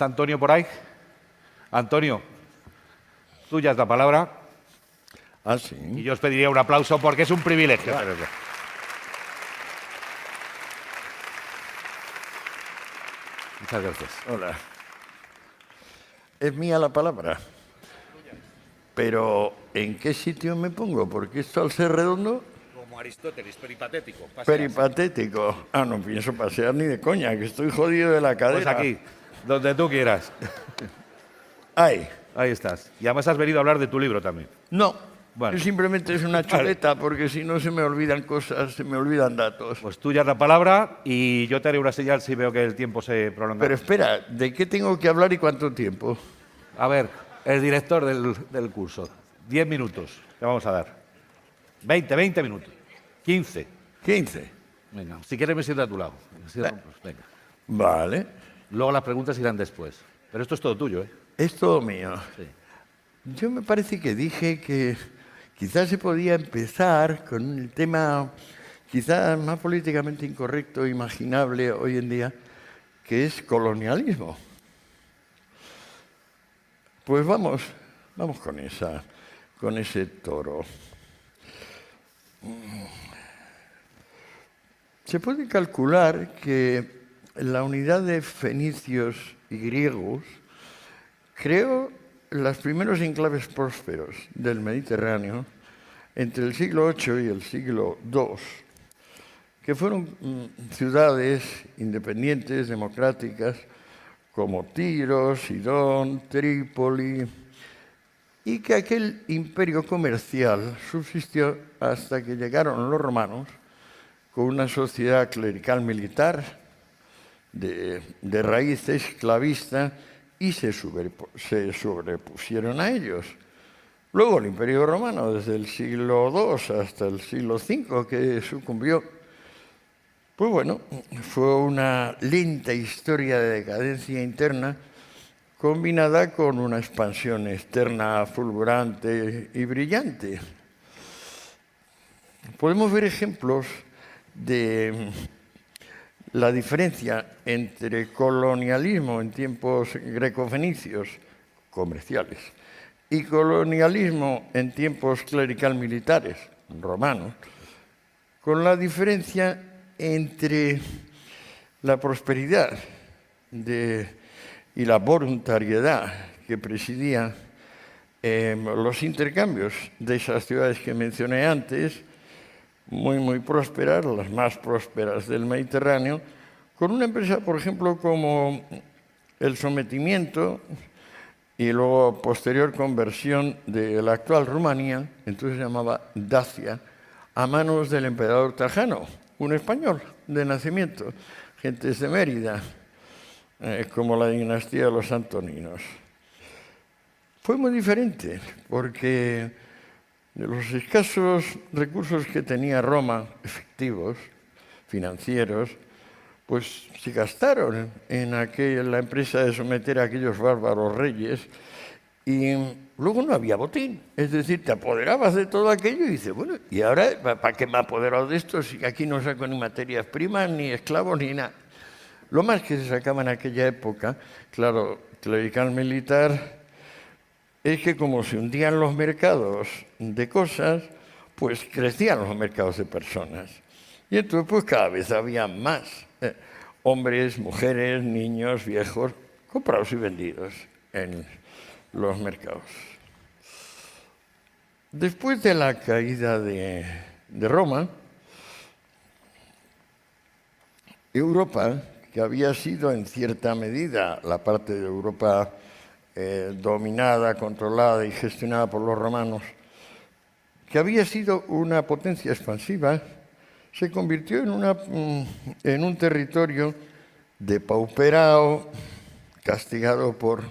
¿Está Antonio por ahí? Antonio, tuya es la palabra. Ah, sí. Y yo os pediría un aplauso porque es un privilegio. Claro. Muchas gracias. Hola. Es mía la palabra. Pero, ¿en qué sitio me pongo? Porque esto al ser redondo... Como Aristóteles, peripatético. Peripatético. Ah, no pienso pasear ni de coña, que estoy jodido de la cadera. Pues aquí, donde tú quieras. Ahí. Ahí estás. Y además has venido a hablar de tu libro también. No. Bueno. Simplemente es una chuleta, porque si no se me olvidan cosas, se me olvidan datos. Pues tuya es la palabra y yo te haré una señal si veo que el tiempo se prolonga. Pero espera, ¿de qué tengo que hablar y cuánto tiempo? A ver, el director del curso. 10 minutos te vamos a dar. 20 minutos. 15. 15. Venga, si quieres me siento a tu lado. Pues venga. Vale. Luego las preguntas irán después. Pero esto es todo tuyo, ¿eh? Es todo mío. Sí. Yo me parece que dije que quizás se podía empezar con el tema quizás más políticamente incorrecto, imaginable hoy en día, que es colonialismo. Pues vamos con ese toro. Se puede calcular que la unidad de fenicios y griegos creó los primeros enclaves prósperos del Mediterráneo entre el siglo VIII y el siglo II, que fueron ciudades independientes, democráticas, como Tiro, Sidón, Trípoli, y que aquel imperio comercial subsistió hasta que llegaron los romanos con una sociedad clerical militar de raíz esclavista y se sobrepusieron a ellos. Luego el Imperio Romano, desde el siglo II hasta el siglo V, que sucumbió. Pues bueno, fue una lenta historia de decadencia interna combinada con una expansión externa fulgurante y brillante. Podemos ver ejemplos de la diferencia entre colonialismo en tiempos greco-fenicios, comerciales, y colonialismo en tiempos clerical-militares, romanos, con la diferencia entre la prosperidad y la voluntariedad que presidía los intercambios de esas ciudades que mencioné antes, muy prósperas, las más prósperas del Mediterráneo, con una empresa, por ejemplo, como el sometimiento y luego posterior conversión de la actual Rumanía, entonces se llamaba Dacia, a manos del emperador Trajano, un español de nacimiento, gentes de Mérida, como la dinastía de los Antoninos. Fue muy diferente, porque de los escasos recursos que tenía Roma, efectivos, financieros, pues se gastaron en la empresa de someter a aquellos bárbaros reyes y luego no había botín. Es decir, te apoderabas de todo aquello y dices, bueno, ¿y ahora para qué me he apoderado de esto si aquí no saco ni materias primas, ni esclavos, ni nada? Lo más que se sacaba en aquella época, claro, clerical militar, es que como se hundían los mercados de cosas, pues crecían los mercados de personas. Y entonces pues cada vez había más hombres, mujeres, niños, viejos, comprados y vendidos en los mercados. Después de la caída de Roma, Europa, que había sido en cierta medida la parte de Europa dominada, controlada y gestionada por los romanos, que había sido una potencia expansiva, se convirtió en un territorio depauperado, castigado por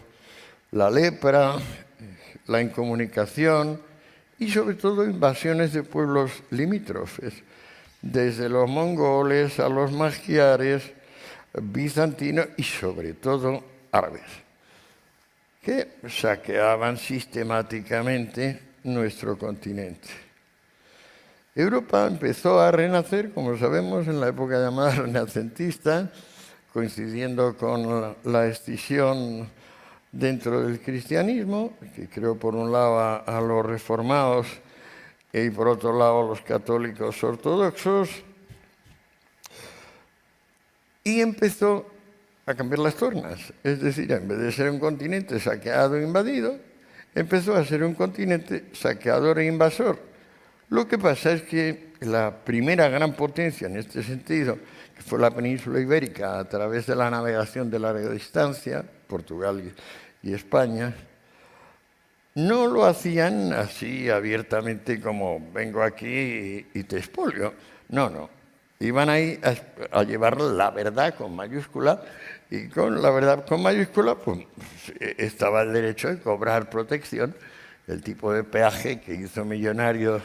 la lepra, la incomunicación y sobre todo invasiones de pueblos limítrofes, desde los mongoles a los magiares, bizantinos y sobre todo árabes, que saqueaban sistemáticamente nuestro continente. Europa empezó a renacer, como sabemos, en la época llamada renacentista, coincidiendo con la escisión dentro del cristianismo, que creó por un lado a los reformados y por otro lado a los católicos ortodoxos, y empezó a cambiar las tornas. Es decir, en vez de ser un continente saqueado e invadido, empezó a ser un continente saqueador e invasor. Lo que pasa es que la primera gran potencia en este sentido, que fue la península ibérica a través de la navegación de larga distancia, Portugal y España, no lo hacían así abiertamente como vengo aquí y te expolio. No. Iban ahí a llevar la verdad con mayúscula, y con la verdad con mayúscula pues, estaba el derecho de cobrar protección, el tipo de peaje que hizo millonario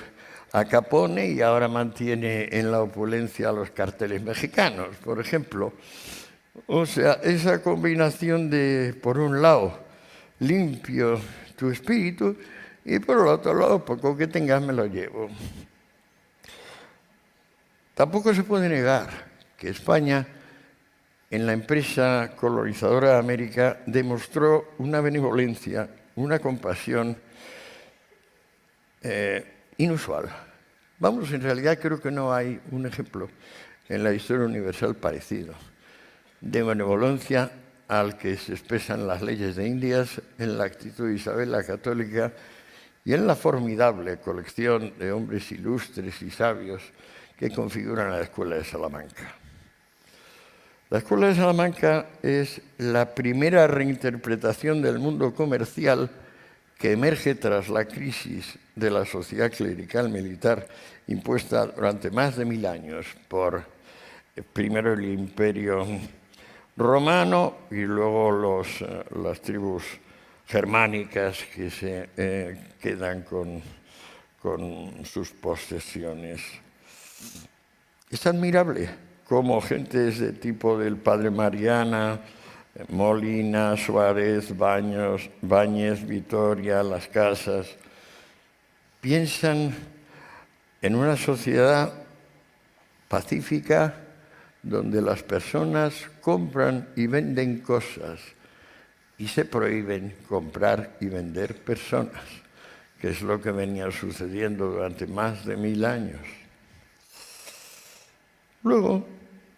a Capone y ahora mantiene en la opulencia a los carteles mexicanos, por ejemplo. O sea, esa combinación de, por un lado, limpio tu espíritu y por el otro lado, poco que tengas me lo llevo. Tampoco se puede negar que España, en la empresa colonizadora de América, demostró una benevolencia, una compasión inusual. Vamos, en realidad creo que no hay un ejemplo en la historia universal parecido de benevolencia al que se expresan las leyes de Indias, en la actitud de Isabel la Católica y en la formidable colección de hombres ilustres y sabios que configuran la Escuela de Salamanca. La Escuela de Salamanca es la primera reinterpretación del mundo comercial que emerge tras la crisis de la sociedad clerical militar impuesta durante más de 1000 años por primero el Imperio romano y luego las tribus germánicas que se quedan con sus posesiones. Es admirable cómo gentes de tipo del padre Mariana, Molina, Suárez, Báñez, Vitoria, Las Casas, piensan en una sociedad pacífica donde las personas compran y venden cosas y se prohíben comprar y vender personas, que es lo que venía sucediendo durante más de 1000 años. Luego,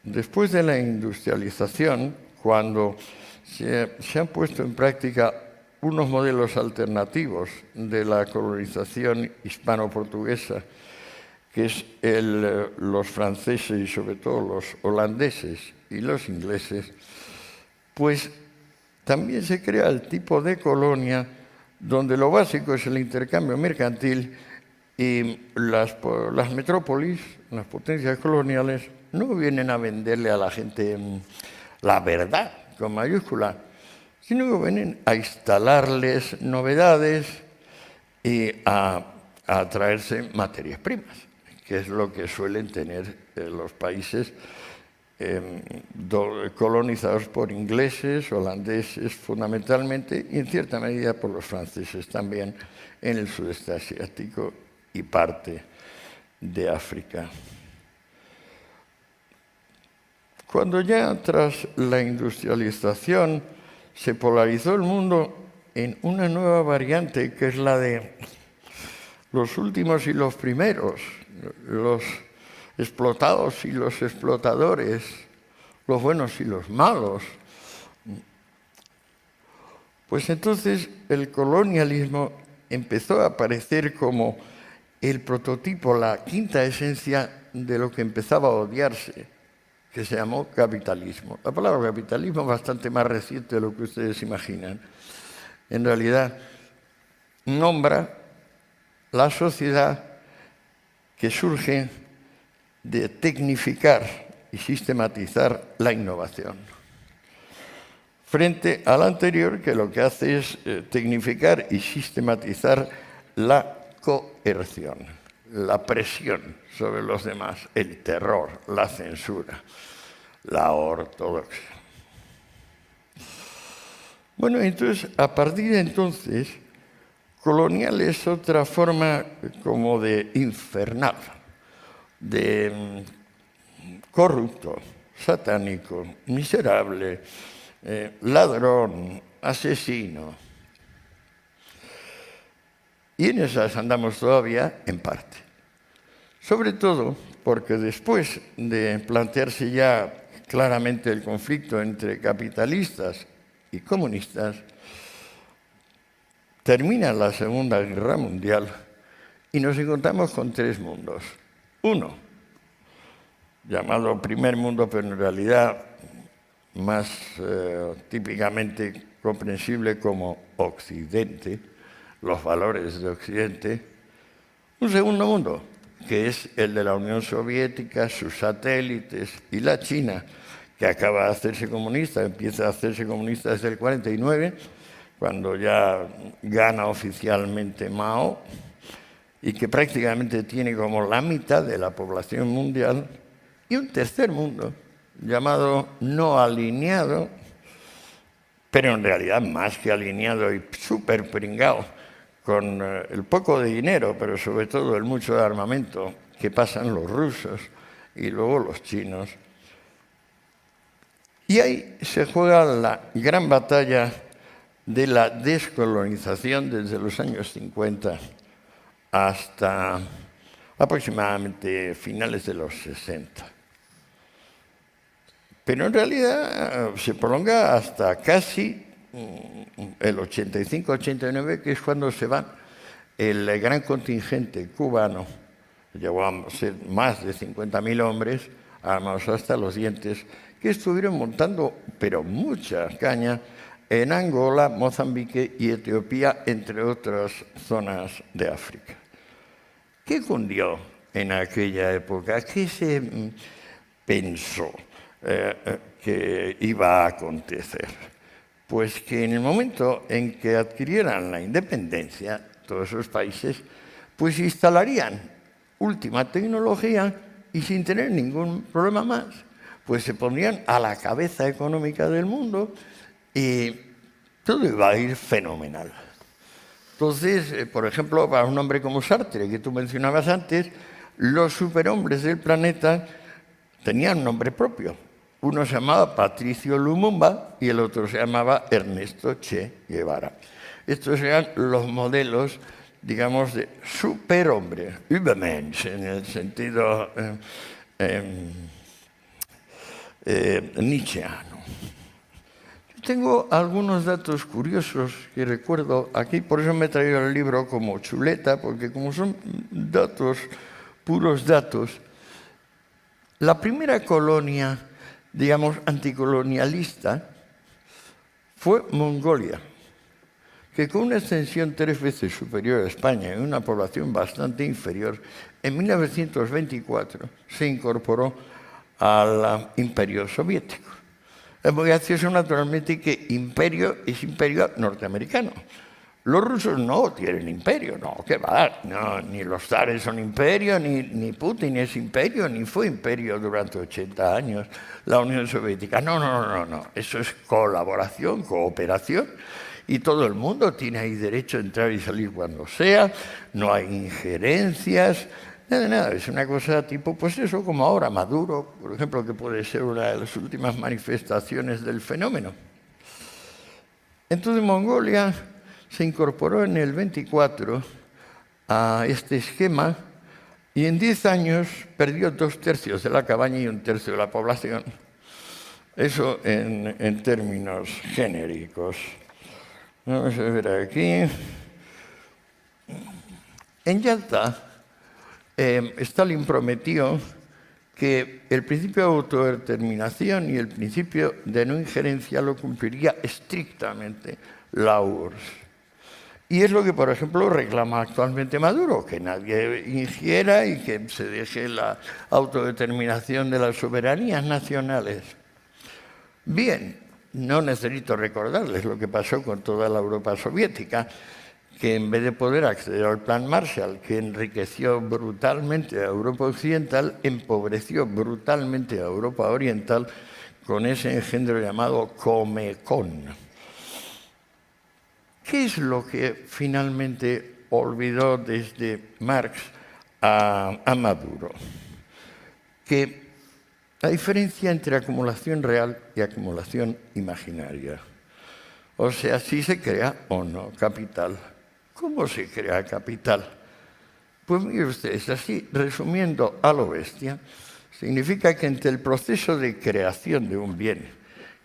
después de la industrialización, cuando se han puesto en práctica unos modelos alternativos de la colonización hispano-portuguesa, que es los franceses y sobre todo los holandeses y los ingleses, pues también se crea el tipo de colonia donde lo básico es el intercambio mercantil y las metrópolis, las potencias coloniales, no vienen a venderle a la gente la verdad, con mayúscula, sino que vienen a instalarles novedades y a traerse materias primas, que es lo que suelen tener los países colonizados por ingleses, holandeses fundamentalmente, y en cierta medida por los franceses también en el sudeste asiático y parte de África. Cuando ya tras la industrialización se polarizó el mundo en una nueva variante que es la de los últimos y los primeros, los explotados y los explotadores, los buenos y los malos, pues entonces el colonialismo empezó a aparecer como el prototipo, la quinta esencia de lo que empezaba a odiarse, que se llamó capitalismo. La palabra capitalismo es bastante más reciente de lo que ustedes imaginan. En realidad, nombra la sociedad que surge de tecnificar y sistematizar la innovación, frente a la anterior, que lo que hace es tecnificar y sistematizar la coerción, la presión sobre los demás, el terror, la censura, la ortodoxia. Bueno, entonces, a partir de entonces, colonial es otra forma como de infernal, de corrupto, satánico, miserable, ladrón, asesino. Y en esas andamos todavía en parte. Sobre todo porque después de plantearse ya claramente el conflicto entre capitalistas y comunistas, termina la Segunda Guerra Mundial y nos encontramos con tres mundos. Uno, llamado primer mundo, pero en realidad más típicamente comprensible como Occidente, los valores de Occidente. Un segundo mundo, que es el de la Unión Soviética, sus satélites, y la China, que acaba de hacerse comunista, empieza a hacerse comunista desde el 49, cuando ya gana oficialmente Mao, y que prácticamente tiene como la mitad de la población mundial, y un tercer mundo, llamado no alineado, pero en realidad más que alineado y súper pringao, con el poco de dinero, pero sobre todo el mucho de armamento que pasan los rusos y luego los chinos. Y ahí se juega la gran batalla de la descolonización desde los años 50 hasta aproximadamente finales de los 60. Pero en realidad se prolonga hasta casi el 85-89, que es cuando se va el gran contingente cubano, llegó a ser más de 50.000 hombres, armados hasta los dientes, que estuvieron montando, pero mucha caña, en Angola, Mozambique y Etiopía, entre otras zonas de África. ¿Qué cundió en aquella época? ¿Qué se pensó que iba a acontecer? Pues que en el momento en que adquirieran la independencia, todos esos países, pues instalarían última tecnología y sin tener ningún problema más, pues se pondrían a la cabeza económica del mundo y todo iba a ir fenomenal. Entonces, por ejemplo, para un hombre como Sartre, que tú mencionabas antes, los superhombres del planeta tenían nombre propio. Uno se llamaba Patricio Lumumba y el otro se llamaba Ernesto Che Guevara. Estos eran los modelos, digamos, de superhombre, Übermensch, en el sentido nietzscheano. Tengo algunos datos curiosos que recuerdo aquí, por eso me he traído el libro como chuleta, porque como son datos, puros datos, la primera colonia, digamos, anticolonialista fue Mongolia, que con una extensión 3 veces superior a España y una población bastante inferior, en 1924 se incorporó al Imperio Soviético. Es muy gracioso, naturalmente, que imperio es imperio norteamericano. Los rusos no tienen imperio, no, ¿qué va? No, ni los zares son imperio, ni Putin es imperio, ni fue imperio durante 80 años la Unión Soviética. No. Eso es colaboración, cooperación, y todo el mundo tiene ahí derecho a entrar y salir cuando sea, no hay injerencias, nada. Es una cosa tipo, pues eso, como ahora Maduro, por ejemplo, que puede ser una de las últimas manifestaciones del fenómeno. Entonces Mongolia se incorporó en el 24 a este esquema y en 10 años perdió 2/3 de la cabaña y 1/3 de la población. Eso en términos genéricos. Vamos a ver aquí. En Yalta, Stalin prometió que el principio de autodeterminación y el principio de no injerencia lo cumpliría estrictamente la URSS. Y es lo que, por ejemplo, reclama actualmente Maduro, que nadie ingiera y que se deje la autodeterminación de las soberanías nacionales. Bien, no necesito recordarles lo que pasó con toda la Europa soviética, que en vez de poder acceder al Plan Marshall, que enriqueció brutalmente a Europa Occidental, empobreció brutalmente a Europa Oriental con ese engendro llamado Comecon. ¿Qué es lo que finalmente olvidó desde Marx a Maduro? Que la diferencia entre acumulación real y acumulación imaginaria. O sea, si se crea o no capital. ¿Cómo se crea capital? Pues mire ustedes, así, resumiendo a lo bestia, significa que entre el proceso de creación de un bien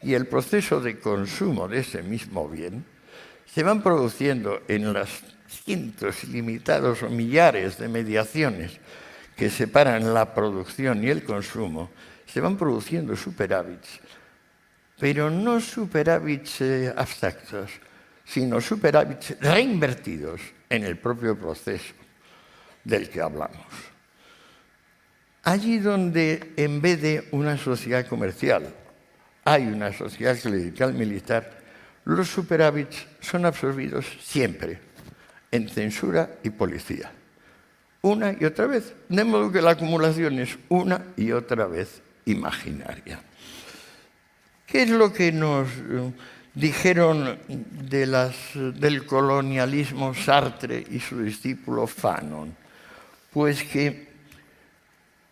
y el proceso de consumo de ese mismo bien, se van produciendo en las cientos ilimitados o millares de mediaciones que separan la producción y el consumo, se van produciendo superávits, pero no superávits abstractos, sino superávits reinvertidos en el propio proceso del que hablamos. Allí donde, en vez de una sociedad comercial, hay una sociedad clerical militar, los superávits son absorbidos siempre en censura y policía. Una y otra vez. De modo que la acumulación es una y otra vez imaginaria. ¿Qué es lo que nos dijeron del colonialismo Sartre y su discípulo Fanon? Pues que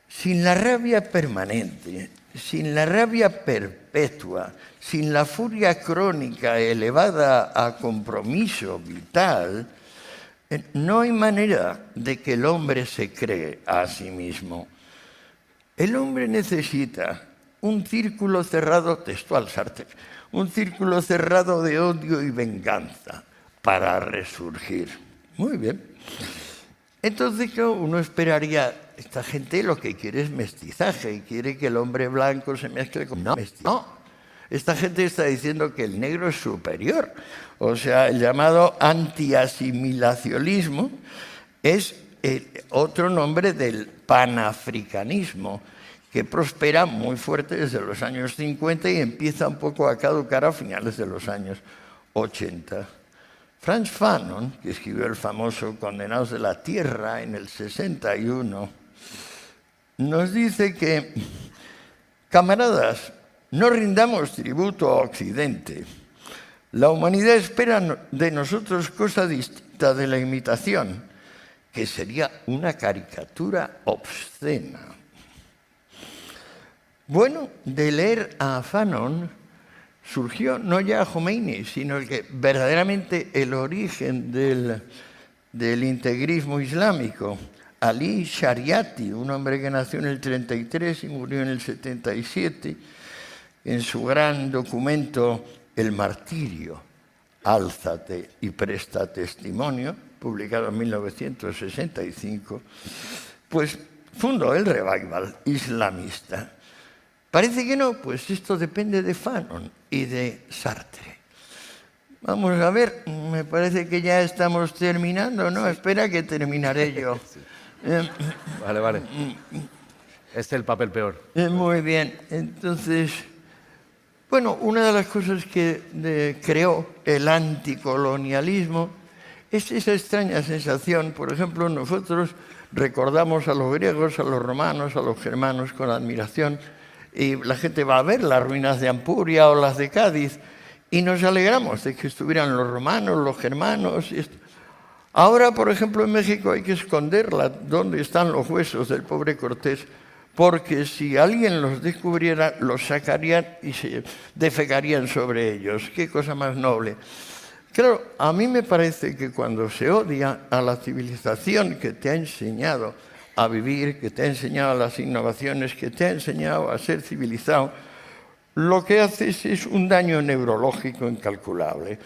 sin la rabia permanente, sin la rabia perpetua, sin la furia crónica elevada a compromiso vital, no hay manera de que el hombre se cree a sí mismo. El hombre necesita un círculo cerrado, textual Sartre, un círculo cerrado de odio y venganza para resurgir. Muy bien. Entonces uno esperaría, esta gente lo que quiere es mestizaje y quiere que el hombre blanco se mezcle con mestizo. No, esta gente está diciendo que el negro es superior. O sea, el llamado antiasimilacionismo es otro nombre del panafricanismo, que prospera muy fuerte desde los años 50 y empieza un poco a caducar a finales de los años 80. Frantz Fanon, que escribió el famoso Condenados de la Tierra en el 61, nos dice que, camaradas, no rindamos tributo a Occidente. La humanidad espera de nosotros cosa distinta de la imitación, que sería una caricatura obscena. Bueno, de leer a Fanon surgió no ya Jomeini, sino el que verdaderamente el origen del integrismo islámico. Ali Shariati, un hombre que nació en el 33 y murió en el 77, en su gran documento El martirio, álzate y presta testimonio, publicado en 1965, pues fundó el revival islamista. Parece que no, pues esto depende de Fanon y de Sartre. Vamos a ver, me parece que ya estamos terminando, ¿no? Sí. Espera que terminaré yo. Sí. Vale. Este es el papel peor. Muy bien, entonces, bueno, una de las cosas que creó el anticolonialismo es esa extraña sensación. Por ejemplo, nosotros recordamos a los griegos, a los romanos, a los germanos con admiración, y la gente va a ver las ruinas de Ampuria o las de Cádiz y nos alegramos de que estuvieran los romanos, los germanos. Ahora, por ejemplo, en México hay que esconderla, dónde están los huesos del pobre Cortés, porque si alguien los descubriera, los sacarían y se defecarían sobre ellos. Qué cosa más noble. Claro, a mí me parece que cuando se odia a la civilización que te ha enseñado a vivir, que te ha enseñado las innovaciones, que te ha enseñado a ser civilizado, lo que haces es un daño neurológico incalculable.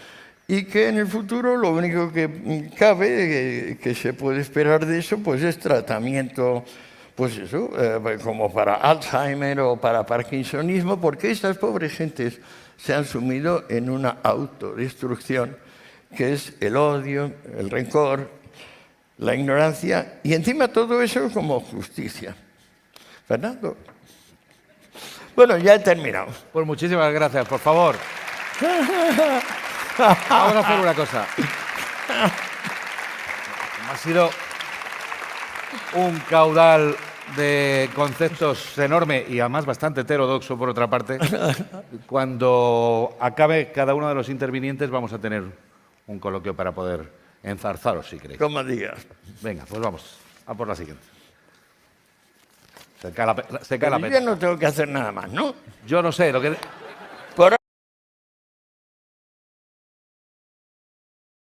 Y que en el futuro lo único que cabe, que se puede esperar de eso, pues es tratamiento, pues eso, como para Alzheimer o para Parkinsonismo, porque estas pobres gentes se han sumido en una autodestrucción que es el odio, el rencor, la ignorancia, y encima todo eso como justicia. Fernando. Bueno, ya he terminado. Pues muchísimas gracias, por favor. Vamos a hacer una cosa. Ha sido un caudal de conceptos enorme y además bastante heterodoxo, por otra parte. Cuando acabe cada uno de los intervinientes vamos a tener un coloquio para poder enzarzaros, si queréis. Como digas. Venga, pues vamos a por la siguiente. Se cae la Pero yo peta. no tengo que hacer nada más, ¿no? Yo no sé, lo que